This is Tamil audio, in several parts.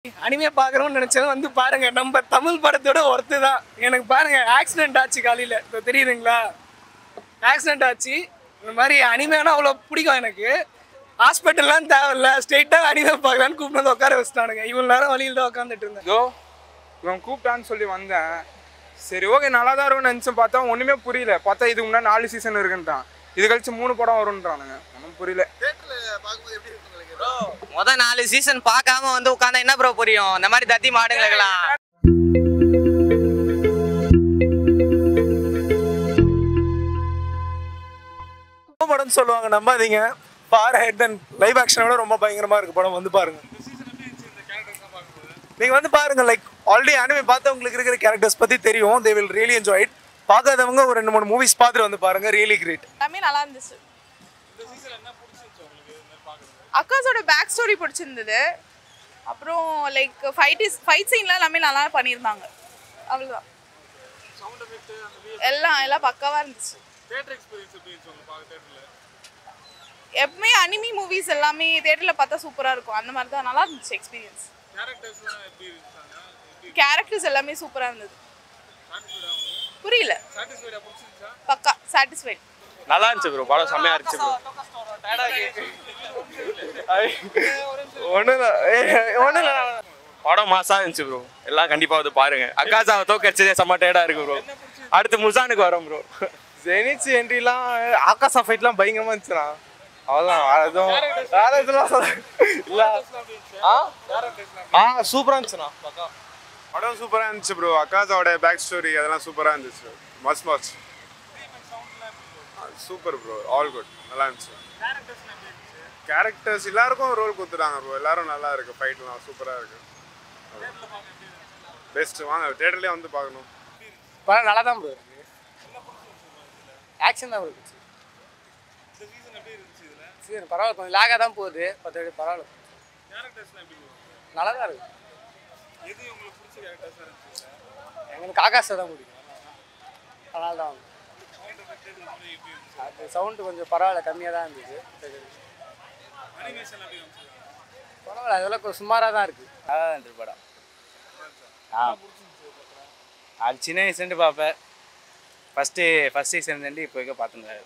அனிமே பார்க்குறோம்னு நினச்சதும் வந்து பாருங்க, நம்ம தமிழ் படத்தோட ஒர்த்து தான். எனக்கு பாருங்க, ஆக்சிடென்ட் ஆச்சு காலையில், இப்போ தெரியுதுங்களா? ஆக்சிடென்ட் ஆச்சு. இந்த மாதிரி அனிமேனா அவ்வளோ பிடிக்கும் எனக்கு. ஹாஸ்பிட்டல்லாம் தேவையில்ல, ஸ்ட்ரெயிட்டாக அனிமே பார்க்கலான்னு கூப்பிட்டு வந்து உட்கார வச்சுட்டானுங்க. இவ்வளோ நேரம் வழியில் தான் உட்காந்துட்டு இருந்தேன். இவன் கூப்பிட்டான்னு சொல்லி வந்தேன். சரி ஓகே, நல்லா தான் இருக்கும்னு நினச்சி பார்த்தா ஒன்றுமே புரியல. பார்த்தா இதுக்கு முன்னாடி 4 சீசன் இருக்குன்ட்டான். இது கழிச்சு 3 படம் வரும்ன்றானுங்க. ஒன்றும் புரியல. மொதல் 4 சீசன் பார்க்காம வந்து உட்காந்தா என்ன ப்ரோ புரியும்? இந்த மாதிரி தத்தி மாடுங்களுக்கெல்லாம் படம்னு சொல்லுவாங்க, நம்பாதீங்க. ஃபார் ஹெட் அண்ட் லைவ் ஆக்ஷனோட ரொம்ப பயங்கரமாக இருக்குது படம். வந்து பாருங்க, நீங்கள் வந்து பாருங்க. லைக் ஆல்ரெடி அனிமே பார்த்தவங்களுக்கு இருக்கிற கேரக்டர்ஸ் பற்றி தெரியும். They will really enjoy it. பார்க்காதவங்க ஒரு 2-3 மூவிஸ் பார்த்துட்டு வந்து பாருங்க. Really great. எல்லாமே நல்லா இருந்துச்சு. அக்காஸோட பேக் ஸ்டோரி பிடிச்சிருந்தது. அப்புறம் லைக் ஃபைட் சீன்லாம் எல்லாமே நல்லா பண்ணியிருந்தாங்க. அவ்வளோதான். எல்லாம் பக்காவாக இருந்துச்சு. எப்பவுமே அனிமி மூவிஸ் எல்லாமே தேட்டரில் பார்த்தா சூப்பராக இருக்கும். அந்த மாதிரி தான் நல்லா இருந்துச்சு எக்ஸ்பீரியன்ஸ். கேரக்டர்ஸ் எல்லாமே சூப்பராக இருந்தது. புரியல. பக்கா சாட்டிஸ்ஃபைட். நல்லா இருந்துச்சு ப்ரோ. படம் செம்மையா இருந்துச்சு ப்ரோ. ஒன்றும் படம் மாசா இருந்துச்சு ப்ரோ. எல்லாம் கண்டிப்பாக வந்து பாருங்க. அக்காசாவை தோக்கடிச்சதே செம்ம டயர்டாக இருக்கு ப்ரோ. அடுத்து முசானுக்கு வரோம் ப்ரோ. ஜெனிச்சு என்ட்ரிலாம் ஆகாசா ஃபைட்லாம் பயங்கரமாக இருந்துச்சுண்ணா. அவ்வளோதான். அதுவும் வேற இதெல்லாம் இல்லை. சூப்பராக இருந்துச்சுண்ணா. பக்கா படம் சூப்பராக இருந்துச்சு ப்ரோ. அக்காஸோட பேக் ஸ்டோரி அதெல்லாம் சூப்பராக இருந்துச்சு. Must watch. Super bro. All good. நல்லா இருந்துச்சு. கேரக்டர்ஸ் எல்லாருக்கும் ரோல் கொடுத்துட்டாங்க ப்ரோ. எல்லாரும் நல்லா இருக்கு. ஃபைட்லாம் சூப்பராக இருக்கு. பெஸ்ட். வாங்க தேட்டர்லேயே வந்து பார்க்கணும். படம் நல்லா தான் ப்ரோ இருக்கு. ஆக்ஷன் தான் இருந்துச்சு. சரி பரவாயில்ல, கொஞ்சம் லேகாக தான் போகுது. மற்றபடி பரவாயில்ல, நல்லா தான் இருக்கு. எங்களுக்கு ஆகாஷை தான் பிடிக்கும். அதனால தான் அது சவுண்டு கொஞ்சம் பரவாயில்ல, கம்மியாக தான் இருந்துச்சு. பரவாயில்ல, அதெல்லாம் கொஞ்சம் சுமாராக தான் இருக்குது. நல்லா தான் இருந்துச்சு படம். அது சின்ன வயசுலேருந்து பார்ப்பேன். ஃபஸ்ட் சீசன்லேருந்து இப்போ வரைக்கும் பார்த்துருந்தாரு.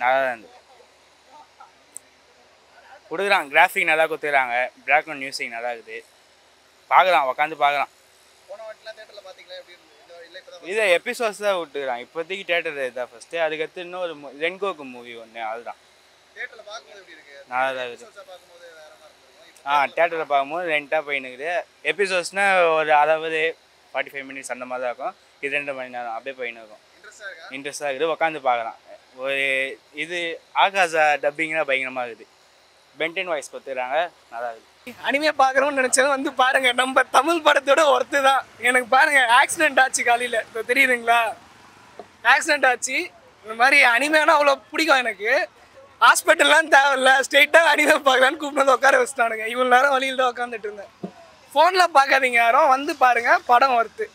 நல்லா தான் இருந்துச்சு. கொடுக்குறாங்க, கிராஃபிக் நல்லா கொடுத்துக்கிறாங்க. பேக்ரவுண்ட் மியூசிக் நல்லா இருக்குது. பார்க்கலாம், உட்காந்து பார்க்கலாம். இதை எபிசோட்ஸ் தான் விட்டுக்கிறாங்க இப்போதைக்கு. தேட்டர் இதுதான் ஃபஸ்ட்டு. அதுக்கடுத்து இன்னொரு ரென்கோக்கு மூவி ஒன்று, அதுதான் நல்லா தான் இருக்குது. தேட்டரில் பார்க்கும்போது ரெண்டாக போயின்னுக்குது. எபிசோட்ஸ்னால் ஒரு 45 மினிட்ஸ் அந்த மாதிரி தான் இருக்கும். இது 2 மணி நேரம் அப்படியே போயின்னு இருக்கும். இன்ட்ரெஸ்டாக இருக்குது, உட்காந்து பார்க்கலாம். ஒரு இது ஆகாஷா டப்பிங்லாம் பயங்கரமாக இருக்குது. பென்டென் வாய்ஸ் பார்த்துக்கிறாங்க, நல்லா இருக்குது. அனிமே பார்க்குறோம்னு நினச்சதும் வந்து பாருங்க, நம்ம தமிழ் படத்தோட ஒர்த்து தான். எனக்கு பாருங்க, ஆக்சிடென்ட் ஆச்சு காலையில், இப்போ தெரியுதுங்களா? ஆக்சிடென்ட் ஆச்சு. இந்த மாதிரி அனிமேனா அவ்வளோ பிடிக்கும் எனக்கு. ஹாஸ்பிட்டல்லாம் தேவையில்ல, ஸ்ட்ரெயிட்டாக அனிமே பார்க்கலான்னு கூப்பிட்டு வந்து உட்கார வச்சுட்டானுங்க. இவ்வளோ நேரம் வழியில் தான் உட்காந்துட்டு இருந்தேன். ஃபோனில் பார்க்காதீங்க யாரும், வந்து பாருங்கள், படம் ஒர்த்து.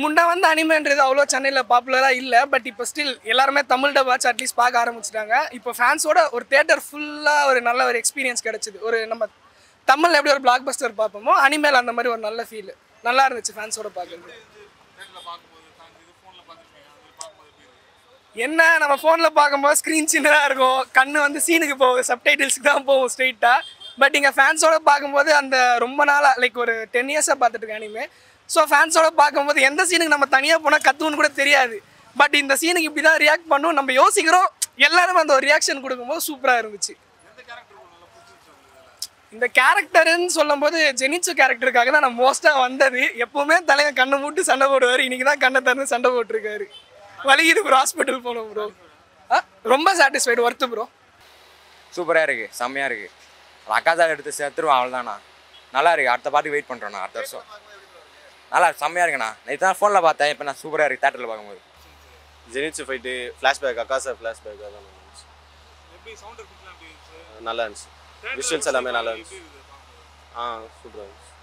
முன்னே வந்து அனிமேன்றது அவ்வளோ சென்னையில் பாப்புலராக இல்லை. பட் இப்போ ஸ்டில் எல்லாருமே தமிழ் டப்பாச்சு அட்லீஸ்ட் பார்க்க ஆரம்பிச்சிட்டாங்க. இப்போ ஃபேன்ஸோட ஒரு தேட்டர் ஃபுல்லாக ஒரு நல்ல ஒரு எக்ஸ்பீரியன்ஸ் கிடச்சிது. ஒரு நம்ம தமிழில் எப்படி ஒரு பிளாக் பஸ்டர் பார்ப்போமோ, அனிமேல் அந்த மாதிரி ஒரு நல்ல ஃபீல் நல்லா இருந்துச்சு ஃபேன்ஸோட பார்க்குறது. என்ன நம்ம ஃபோனில் பார்க்கும்போது ஸ்க்ரீன் சின்னதாக இருக்கும், கண்ணு வந்து சீனுக்கு போகும், சப்டைட்டில்ஸுக்கு தான் போகும் ஸ்ட்ரெயிட்டாக. பட் இங்கே ஃபேன்ஸோட பார்க்கும்போது அந்த ரொம்ப நாளாக லைக் ஒரு 10 இயர்ஸாக பார்த்துட்டு இருக்கேன் அனிமே. ஸோ ஃபேன்ஸோட பார்க்கும்போது எந்த சீனுக்கு நம்ம தனியாக போனால் கற்றுன்னு கூட தெரியாது. பட் இந்த சீனுக்கு இப்படி தான் ரியாக்ட் பண்ணும் நம்ம யோசிக்கிறோம். எல்லாரும் அந்த ஒரு ரியாக்ஷன் கொடுக்கும்போது சூப்பராக இருந்துச்சு. இந்த கேரக்டருன்னு சொல்லும்போது ஜெனிச்சு கேரக்டருக்காக தான் நான் மோஸ்ட்டாக வந்தது. எப்போவுமே தலைவன் கண்ணை மூட்டு சண்டை போடுவார். இன்றைக்கி தான் கண்ணை திறந்து சண்டை போட்டிருக்காரு. வலிக்குது ப்ரோ, ஹாஸ்பிட்டல் போனோம் ப்ரோ. ரொம்ப சாட்டிஸ்ஃபைடு, ஒர்த்து ப்ரோ. சூப்பராக இருக்குது, செம்மையாக இருக்குது. அக்காசாவை எடுத்து சேர்த்துருவோம், அவ்வளோதாண்ணா. நல்லா இருக்குது. அடுத்த பாட்டுக்கு வெயிட் பண்ணுறோண்ணா. அடுத்த வருஷம் நல்லா செம்மையாக இருக்குண்ணா. நேற்று தான் ஃபோனில் பார்த்தேன், இப்போ நான் சூப்பராக இருக்குது தேட்டரில் பார்க்கும்போது. ஜெனிச்சு ஃபைட்டு, ஃப்ளாஷ்பேக், அக்காசா ஃப்ளாஷ்பேக் அதெல்லாம் நல்லா இருந்துச்சு. விஷுவல்ஸ் எல்லாமே நல்லா இருந்துச்சு. சூப்பராக இருந்துச்சு.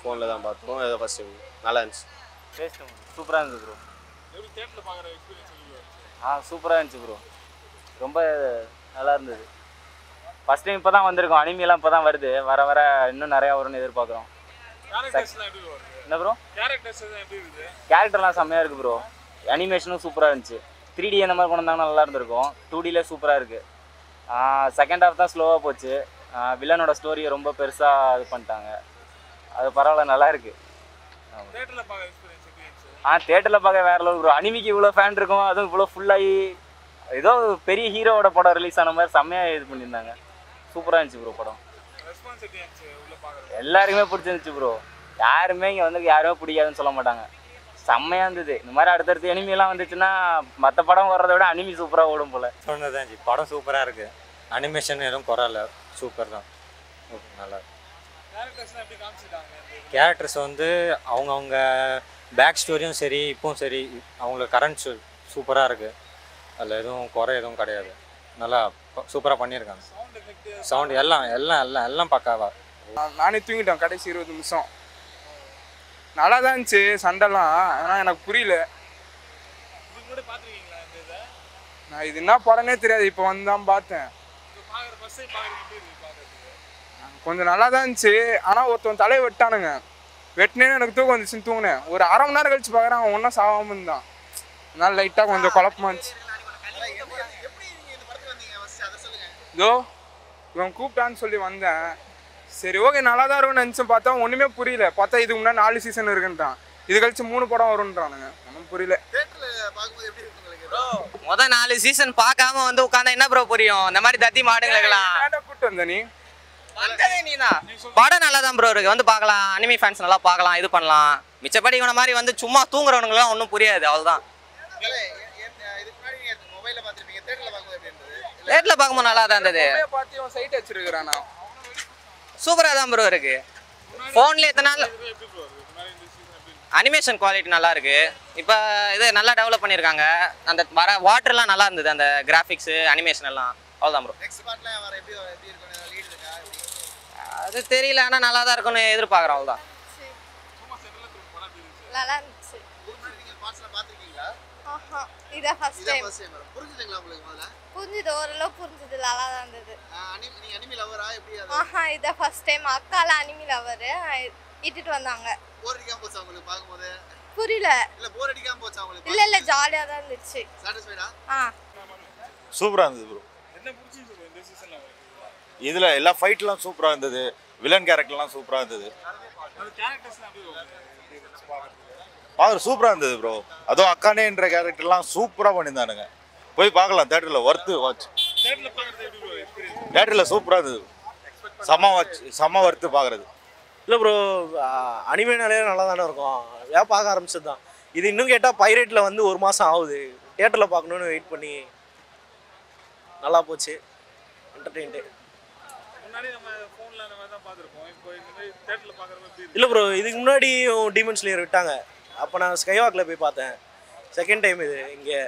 ஃபோனில் தான் பார்த்தோம், ஃபர்ஸ்ட் டைம் நல்லா இருந்துச்சு. சூப்பராக இருந்துச்சு ப்ரோ. சூப்பராக இருந்துச்சு ப்ரோ. ரொம்ப நல்லா இருந்தது. ஃபஸ்ட் டைம் இப்போ தான் வந்திருக்கோம், அனிமிலாம் இப்போ தான் வருது, வர வர இன்னும் நிறையா வரும்னு எதிர்பார்க்குறோம். என்ன ப்ரோ கேரக்டர்லாம் செம்மையாக இருக்குது ப்ரோ, அனிமேஷனும் சூப்பராக இருந்துச்சு. 3D அந்த மாதிரி கொண்டு வந்தாங்கன்னா நல்லா இருந்திருக்கும். 2Dயில் சூப்பராக இருக்குது. செகண்ட் ஹாஃப் தான் ஸ்லோவாக போச்சு. வில்லனோட ஸ்டோரியை ரொம்ப பெருசாக இது பண்ணிட்டாங்க. அது பரவாயில்ல, நல்லா இருக்குது. தேட்டரில் பார்க்க வேற லெவல் ப்ரோ. அனிமிக்கு இவ்வளோ ஃபேன் இருக்கும், அதுவும் இவ்வளோ ஃபுல்லாகி ஏதோ பெரிய ஹீரோவோட படம் ரிலீஸ் ஆன மாதிரி செம்மையாக இது பண்ணியிருந்தாங்க. சூப்பராக இருந்துச்சு ப்ரோ படம். எல்லாருக்குமே பிடிச்சிருந்துச்சு ப்ரோ. யாருமே இங்கே வந்து யாருமே பிடிக்காதுன்னு சொல்ல மாட்டாங்க. செம்மையாக இருந்தது. இந்த மாதிரி அடுத்தடுத்து அனிமிலாம் வந்துச்சுன்னா மற்ற படம் வர்றதை விட அனிமி சூப்பராக ஓடும் போல். சொன்னதான் படம் சூப்பராக இருக்குது. அனிமேஷன் எதுவும் குறையில, சூப்பர் தான். நல்லா கேரக்டர்ஸ் வந்து அவங்கவுங்க பேக் ஸ்டோரியும் சரி இப்பவும் சரி அவங்களுக்கு கரண்ட் சூப்பராக இருக்குது. அதில் எதுவும் குறை எதுவும் கிடையாது. நல்லா சூப்பராக பண்ணியிருக்காங்க. சவுண்டு எல்லாம் எல்லாம் எல்லாம் எல்லாம் பக்காவா. நானே தூங்கிட்டேன் கடைசி 20 நிமிஷம். நல்லா தான் இருந்துச்சு சண்டைலாம், ஆனால் எனக்கு புரியல. நான் இது என்ன படனே தெரியாது, இப்போ வந்து தான் பார்த்தேன். கொஞ்சம் நல்லா தான் இருந்துச்சு, ஆனால் ஒருத்தன் தலையை வெட்டானுங்க. வெட்டினேன்னு எனக்கு தூக்கம் வந்துச்சுன்னு தூங்கினேன். ஒரு அரை மணி நேரம் கழிச்சு பார்க்குறேன், அவன் ஒன்றும் சாகாமல் இருந்தான். அதனால லைட்டாக கொஞ்சம் குழப்பமா இருந்துச்சு. இதோ இவன் கூப்பிட்டான்னு சொல்லி வந்தேன். சரி ஓகே நல்லா தான் இருக்கும்னு நினச்சேன். பார்த்தா ஒன்றுமே புரியல. பார்த்தா இதுக்கு முன்னாடி 4 சீசன் இருக்குன்றான். இது கழிச்சு 3 படம் வரும்ன்றானுங்க. ஒன்றும் புரியல. மொதல் 4 சீசன் பார்க்காம வந்து உட்காந்தா என்ன ப்ரோ புரியும்? இந்த மாதிரி தத்தி மாடுங்களுக்கெல்லாம் கூப்பிட்டு வந்த நீ நீ தான். படம் நல்லா தான் ப்ரோ இருக்கு, வந்து பார்க்கலாம். அனிமி ஃபேன்ஸ் நல்லா பார்க்கலாம், இது பண்ணலாம். மிச்சப்படி இவன மாதிரி வந்து சும்மா தூங்குறவனுங்களாம் ஒன்றும் புரியாது, அவ்வளோதான். தேட்டரில் பார்க்கும்போது நல்லா தான் இருந்தது. சைட் வச்சிருக்கிறானா சூப்பராக தான் ப்ரோ இருக்கு. ஃபோன்லேயே எத்தனை நாள் அனிமேஷன் குவாலிட்டி நல்லா இருக்கு. இப்போ இது நல்லா டெவலப் பண்ணியிருக்காங்க. அந்த வர வாட்டர்லாம் நல்லா இருந்தது, அந்த கிராஃபிக்ஸு அனிமேஷன் எல்லாம். அவ்வளோதான் ப்ரோ. அது தெரியல, ஆனால் நல்லா தான் இருக்கும்னு எதிர்பார்க்குறோம், அவ்வளோதான். நல்லா இருந்துச்சு. இதான் ஃபர்ஸ்ட் டைம். புரிஞ்சுது, ஓரளவு புரிஞ்சுது, நல்லா தான் இருந்தது. இதான் ஃபர்ஸ்ட் டைம். அக்கால அனிமி லவர் இட்டுட்டு வந்தாங்க. புரியல. இல்ல இல்ல ஜாலியா தான் இருந்துச்சு. சூப்பரா இருந்தது ப்ரோ. இதுல எல்லா ஃபைட்லாம் சூப்பரா இருந்தது. வில்லன் கேரக்டர்லாம் சூப்பரா இருந்தது. பாக்குற சூப்பரா இருந்தது ப்ரோ. அதுவும் அக்கானேன்ற கேரக்டர்லாம் சூப்பரா பண்ணியிருந்தானுங்க. போய் பார்க்கலாம் தேட்டரில். Worth watch. தேட்டரில் சூப்பராக இருந்தது. செம்ம ஒர்த்து பார்க்குறது. இல்லை ப்ரோ, அனிமேனாலே நல்லா தானே இருக்கும். ஏன் பார்க்க ஆரம்பிச்சது தான். இது இன்னும் கேட்டால் பைரேட்டில் வந்து 1 மாதம் ஆகுது. தேட்டரில் பார்க்கணுன்னு வெயிட் பண்ணி நல்லா போச்சு. என்டர்டெயின்ட்டு. இல்லை ப்ரோ, இதுக்கு முன்னாடி டீமன் ஸ்லேயர் விட்டாங்க. அப்போ நான் ஸ்கைவாக்கில் போய் பார்த்தேன். செகண்ட் டைம் இது இங்கே.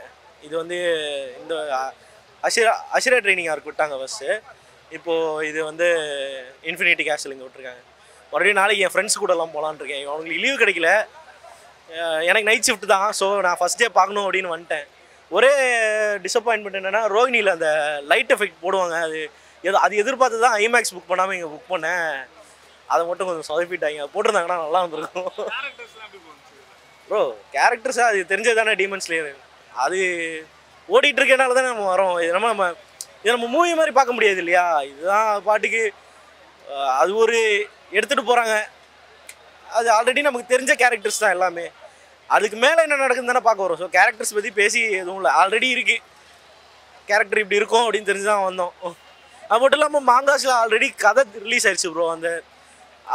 இது வந்து இந்த அஷிரா ட்ரைனிங் ஆர்க்கு விட்டாங்க ஃபஸ்ட்டு. இப்போது இது வந்து இன்ஃபினிட்டி கேஸ்டில் இங்கே விட்டுருக்காங்க. மறுபடியும் நாளைக்கு என் ஃப்ரெண்ட்ஸ் கூடலாம் போகலான்னு இருக்கேன். அவங்களுக்கு லீவு கிடைக்கல, எனக்கு நைட் ஷிஃப்ட் தான். ஸோ நான் ஃபஸ்ட் டே பார்க்கணும் அப்படின்னு வந்துட்டேன். ஒரே டிசப்பாயின்மெண்ட் என்னென்னா ரோகிணியில் அந்த லைட் எஃபெக்ட் போடுவாங்க. அது எதிர்பார்த்து தான் ஐமேக்ஸ் புக் பண்ணாமல் இங்கே புக் பண்ணேன். அதை மட்டும் கொஞ்சம் சொதப்பிட்டாங்க. போட்டிருந்தாங்கன்னா நல்லா இருந்திருக்கும். ப்ரோ கேரக்டர்ஸாக அது தெரிஞ்சது தானே டீமன் ஸ்லேயர். அது ஓடிட்டு இருக்கனால தான் நம்ம வரோம். இது நம்ம மூவி மாதிரி பார்க்க முடியாது இல்லையா. இதுதான் பாட்டுக்கு அது ஒரு எடுத்துகிட்டு போகிறாங்க. அது ஆல்ரெடி நமக்கு தெரிஞ்ச கேரக்டர்ஸ் தான் எல்லாமே. அதுக்கு மேலே என்ன நடக்குதுன்னு தானே பார்க்க வரோம். ஸோ கேரக்டர்ஸ் பற்றி பேசி எதுவும் இல்லை, ஆல்ரெடி இருக்குது. கேரக்டர் இப்படி இருக்கும் அப்படின்னு தெரிஞ்சு தான் வந்தோம். அது மட்டும் இல்லாமல் மாங்காஸில் ஆல்ரெடி கதை ரிலீஸ் ஆயிடுச்சு ப்ரோ.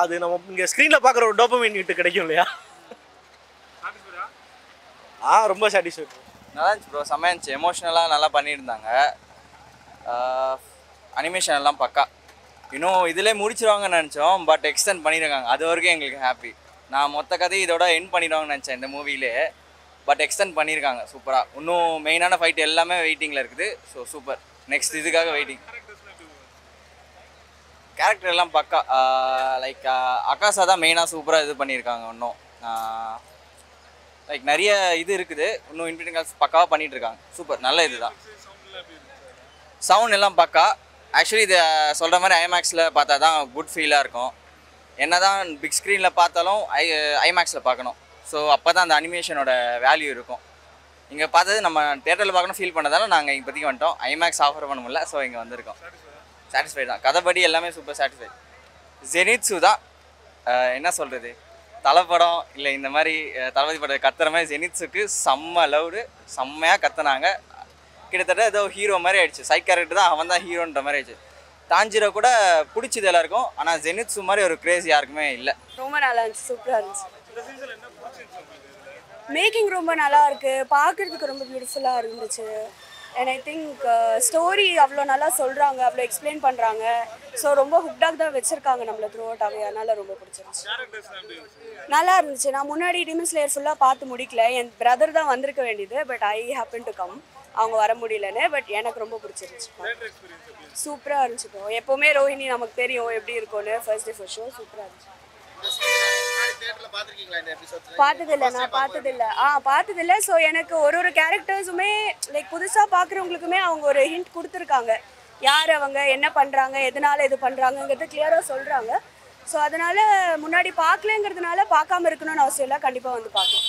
அது நம்ம இங்கே ஸ்க்ரீனில் பார்க்குற ஒரு டோபமைன் கிட்ட கிடைக்கும் இல்லையா. ரொம்ப சாட்டிஸ்ஃபைட். நல்லா இருந்துச்சு ப்ரோ, செம்மையாக இருந்துச்சு. எமோஷ்னலாக நல்லா பண்ணியிருந்தாங்க. அனிமேஷன் எல்லாம் பக்கா. இன்னும் இதிலே முடிச்சிருவாங்கன்னு நினச்சோம், பட் எக்ஸ்டெண்ட் பண்ணியிருக்காங்க. அது வரைக்கும் எங்களுக்கு ஹாப்பி. நான் மொத்த கதையை இதோட எண்ட் பண்ணிடுவாங்கன்னு நினச்சேன் இந்த மூவிலே, பட் எக்ஸ்டெண்ட் பண்ணியிருக்காங்க சூப்பராக. இன்னும் மெயினான ஃபைட் எல்லாமே வெயிட்டிங்கில் இருக்குது. So super. நெக்ஸ்ட் இதுக்காக வெயிட்டிங். கேரக்டர் எல்லாம் பக்கா. லைக் அக்காசா தான் மெயினாக சூப்பராக இது பண்ணியிருக்காங்க. இன்னும் லைக் நிறைய இது இருக்குது. இன்னும் இன்ஃபினிட்டி கேர்ள்ஸ் பக்காவாக பண்ணிகிட்டு இருக்காங்க. சூப்பர், நல்ல இது தான். சவுண்ட் எல்லாம் பக்கா. ஆக்சுவலி இதை சொல்கிற மாதிரி ஐமேக்ஸில் பார்த்தா தான் குட் ஃபீலாக இருக்கும். என்ன தான் பிக் ஸ்க்ரீனில் பார்த்தாலும் ஐமேக்ஸில் பார்க்கணும். ஸோ அப்போ தான் அந்த அனிமேஷனோட வேல்யூ இருக்கும். இங்கே பார்த்தது நம்ம தேட்டரில் பார்க்கணும் ஃபீல் பண்ணதால நாங்கள் இப்போதைக்கு வந்துட்டோம். ஐமேக்ஸ் ஆஃபர் பண்ண முடியல, ஸோ இங்கே வந்திருக்கோம். சாட்டிஸ்ஃபைட் தான், கதைப்படி எல்லாமே சூப்பர் சாட்டிஸ்ஃபைட். ஜெனித்ஸு தான் என்ன சொல்கிறது, தலைப்படம் இல்லை இந்த மாதிரி தளபதி படம் கத்துற மாதிரி ஜெனித்ஸுக்கு செம்ம லவுடு, செம்மையாக கத்துனாங்க. கிட்டத்தட்ட ஏதோ ஹீரோ மாதிரி ஆயிடுச்சு. சைட் கேரக்டர் தான், அவன் தான் ஹீரோன்ற மாதிரி ஆயிடுச்சு. தாஞ்சிரோ கூட பிடிச்சது எல்லாருக்கும், ஆனால் ஜெனித்ஸு மாதிரி ஒரு கிரேஸ் யாருக்குமே இல்லை. ரொம்ப நல்லா இருந்துச்சு, சூப்பராக இருந்துச்சு. மேக்கிங் ரொம்ப நல்லா இருக்கு, பார்க்குறதுக்கு ரொம்ப பியூட்டிஃபுல்லாக இருந்துச்சு. அண்ட் ஐ திங்க் ஸ்டோரி அவ்வளோ நல்லா சொல்கிறாங்க, அவ்வளோ எக்ஸ்பிளைன் பண்ணுறாங்க. ஸோ ரொம்ப ஹுக்டாக தான் வச்சுருக்காங்க நம்மளை த்ரூ அவுட்டாகவே, அதனால் ரொம்ப பிடிச்சிருந்துச்சு. நல்லா இருந்துச்சு. நான் முன்னாடி டீமன் ஸ்லேயர் ஃபுல்லாக பார்த்து முடிக்கல, என் பிரதர் தான் வந்திருக்க வேண்டியது. But I happen to come, அவங்க வர முடியலன்னு. பட் எனக்கு ரொம்ப பிடிச்சிருந்துச்சு, சூப்பராக இருந்துச்சு. இப்போ எப்போவுமே ரோஹிணி நமக்கு தெரியும் எப்படி இருக்கும்னு. ஃபர்ஸ்ட் டே ஃபர்ஸ்ட் ஷோ சூப்பராக இருந்துச்சு. பார்த்ததில்லை, நான் பார்த்ததில்லை. ஸோ எனக்கு ஒரு கேரக்டர்ஸுமே லைக் புதுசாக பார்க்குறவங்களுக்குமே அவங்க ஒரு ஹிண்ட் கொடுத்துருக்காங்க. யார் அவங்க, என்ன பண்ணுறாங்க, எதனால் இது பண்ணுறாங்கங்கிறது கிளியராக சொல்கிறாங்க. ஸோ அதனால் முன்னாடி பார்க்கலங்கிறதுனால பார்க்காம இருக்கணும்னு அவசியம் இல்லை, கண்டிப்பாக வந்து பார்க்கலாம்.